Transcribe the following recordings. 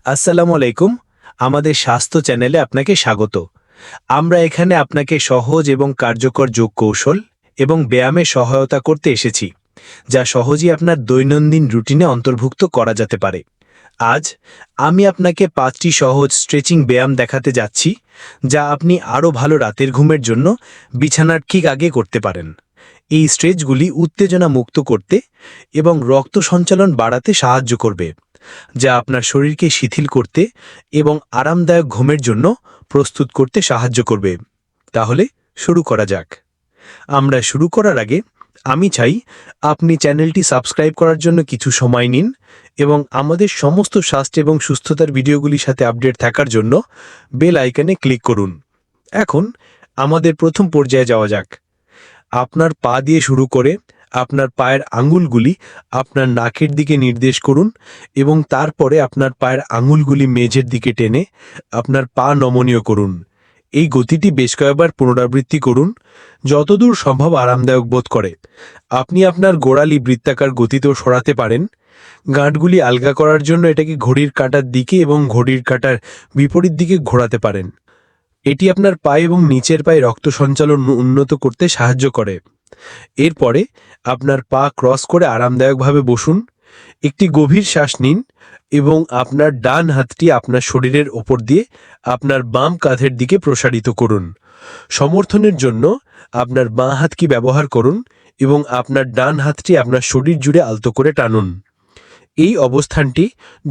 আসসালামু আলাইকুম। আমাদের স্বাস্থ্য চ্যানেলে আপনাকে স্বাগত। আমরা এখানে আপনাকে সহজ এবং কার্যকর যোগ কৌশল এবং ব্যায়ামে সহায়তা করতে এসেছি, যা সহজেই আপনার দৈনন্দিন রুটিনে অন্তর্ভুক্ত করা যেতে পারে। আজ আমি আপনাকে 5টি সহজ স্ট্রেচিং ব্যায়াম দেখাতে যাচ্ছি, যা আপনি আরও ভালো রাতের ঘুমের জন্য বিছানার ঠিক আগে করতে পারেন। এই স্ট্রেচগুলি উত্তেজনা মুক্ত করতে এবং রক্ত সঞ্চালন বাড়াতে সাহায্য করবে, যা আপনার শরীরকে শিথিল করতে এবং আরামদায়ক ঘুমের জন্য প্রস্তুত করতে সাহায্য করবে। তাহলে শুরু করা যাক। আমরা শুরু করার আগে আমি চাই আপনি চ্যানেলটি সাবস্ক্রাইব করার জন্য কিছু সময় নিন এবং আমাদের সমস্ত স্বাস্থ্য এবং সুস্থতার ভিডিওগুলির সাথে আপডেট থাকার জন্য বেল আইকনে ক্লিক করুন। এখন আমাদের প্রথম পর্যায়ে যাওয়া যাক। আপনার পা দিয়ে শুরু করে আপনার পায়ের আঙুলগুলি আপনার নাকের দিকে নির্দেশ করুন এবং তারপরে আপনার পায়ের আঙুলগুলি মেঝের দিকে টেনে আপনার পা নমনীয় করুন। এই গতিটি বেশ কয়েকবার পুনরাবৃত্তি করুন, যতদূর সম্ভব আরামদায়ক বোধ করে। আপনি আপনার গোড়ালি বৃত্তাকার গতিতেও সরাতে পারেন। গাঁটগুলি আলগা করার জন্য এটাকে ঘড়ির কাঁটার দিকে এবং ঘড়ির কাঁটার বিপরীত দিকে ঘোরাতে পারেন। এটি আপনার পায়ে এবং নিচের পায়ে রক্ত সঞ্চালন উন্নত করতে সাহায্য করে। এরপরে আপনার পা ক্রস করে আরামদায়কভাবে বসুন। একটি গভীর শ্বাস নিন এবং আপনার ডান হাতটি আপনার শরীরের ওপর দিয়ে আপনার বাম কাঁধের দিকে প্রসারিত করুন। সমর্থনের জন্য আপনার বাঁ হাতকে ব্যবহার করুন এবং আপনার ডান হাতটি আপনার শরীর জুড়ে আলতো করে টানুন। এই অবস্থানটি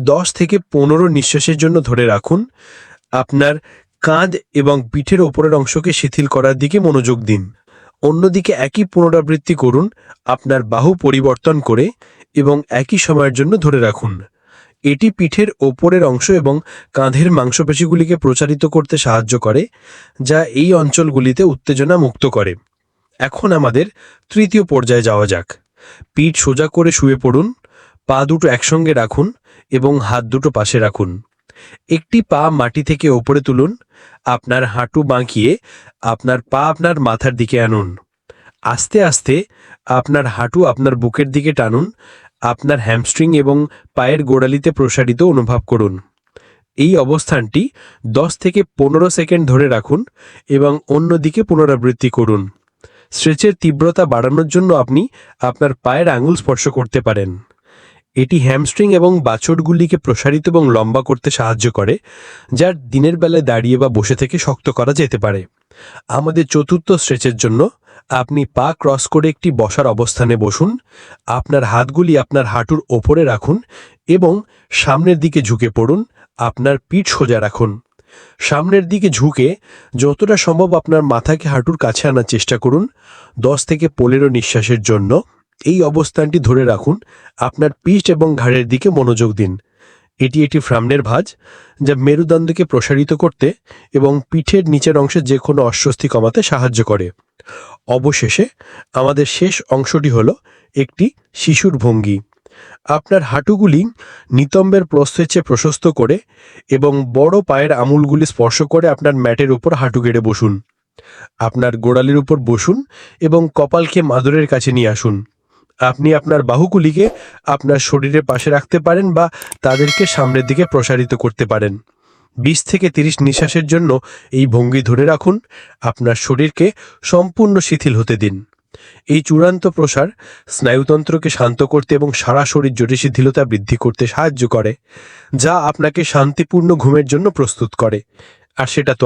10 থেকে 15 নিঃশ্বাসের জন্য ধরে রাখুন। আপনার কাঁধ এবং পিঠের ওপরের অংশকে শিথিল করার দিকে মনোযোগ দিন। অন্যদিকে একই পুনরাবৃত্তি করুন, আপনার বাহু পরিবর্তন করে এবং একই সময়ের জন্য ধরে রাখুন। এটি পিঠের ওপরের অংশ এবং কাঁধের মাংসপেশিগুলিকে প্রচারিত করতে সাহায্য করে, যা এই অঞ্চলগুলিতে উত্তেজনা মুক্ত করে। এখন আমাদের তৃতীয় পর্যায়ে যাওয়া যাক। পিঠ সোজা করে শুয়ে পড়ুন, পা দুটো একসঙ্গে রাখুন এবং হাত দুটো পাশে রাখুন। একটি পা মাটি থেকে ওপরে তুলুন, আপনার হাঁটু বাঁকিয়ে আপনার পা আপনার মাথার দিকে আনুন। আস্তে আস্তে আপনার হাঁটু আপনার বুকের দিকে টানুন, আপনার হ্যামস্ট্রিং এবং পায়ের গোড়ালিতে প্রসারিত অনুভব করুন। এই অবস্থানটি 10 থেকে 15 সেকেন্ড ধরে রাখুন এবং অন্য দিকে পুনরাবৃত্তি করুন। স্ট্রেচের তীব্রতা বাড়ানোর জন্য আপনি আপনার পায়ের আঙুল স্পর্শ করতে পারেন। এটি হ্যামস্ট্রিং এবং বাছুরগুলিকে প্রসারিত এবং লম্বা করতে সাহায্য করে, যা দিনের বেলায় দাঁড়িয়ে বা বসে থেকে শক্ত করা যেতে পারে। আমাদের চতুর্থ স্ট্রেচের জন্য আপনি পা ক্রস করে একটি বসার অবস্থানে বসুন। আপনার হাতগুলি আপনার হাঁটুর ওপরে রাখুন এবং সামনের দিকে ঝুঁকে পড়ুন। আপনার পিঠ সোজা রাখুন। সামনের দিকে ঝুঁকে যতটা সম্ভব আপনার মাথাকে হাঁটুর কাছে আনার চেষ্টা করুন। 10 থেকে 15 নিঃশ্বাসের জন্য এই অবস্থানটি ধরে রাখুন। আপনার পিঠ এবং ঘাড়ের দিকে মনোযোগ দিন। এটি একটি সামনের ভাঁজ, যা মেরুদণ্ডকে প্রসারিত করতে এবং পিঠের নিচের অংশে যে কোনো অস্বস্তি কমাতে সাহায্য করে। অবশেষে আমাদের শেষ অংশটি হল একটি শিশুর ভঙ্গি। আপনার হাঁটুগুলি নিতম্বের প্রস্থের চেয়ে প্রশস্ত করে এবং বড় পায়ের আঙুলগুলি স্পর্শ করে আপনার ম্যাটের উপর হাঁটু গেড়ে বসুন। আপনার গোড়ালির উপর বসুন এবং কপালকে মাদুরের কাছে নিয়ে আসুন। আপনি আপনার বাহুগুলিকে আপনার শরীরের পাশে রাখতে পারেন বা তাদেরকে সামনের দিকে প্রসারিত করতে পারেন। 20 থেকে 30 নিঃশ্বাসের জন্য এই ভঙ্গি ধরে রাখুন। আপনার শরীরকে সম্পূর্ণ শিথিল হতে দিন। এই চূড়ান্ত প্রসার স্নায়ুতন্ত্রকে শান্ত করতে এবং সারা শরীর জুড়ে শিথিলতা বৃদ্ধি করতে সাহায্য করে, যা আপনাকে শান্তিপূর্ণ ঘুমের জন্য প্রস্তুত করে। আর সেটা তো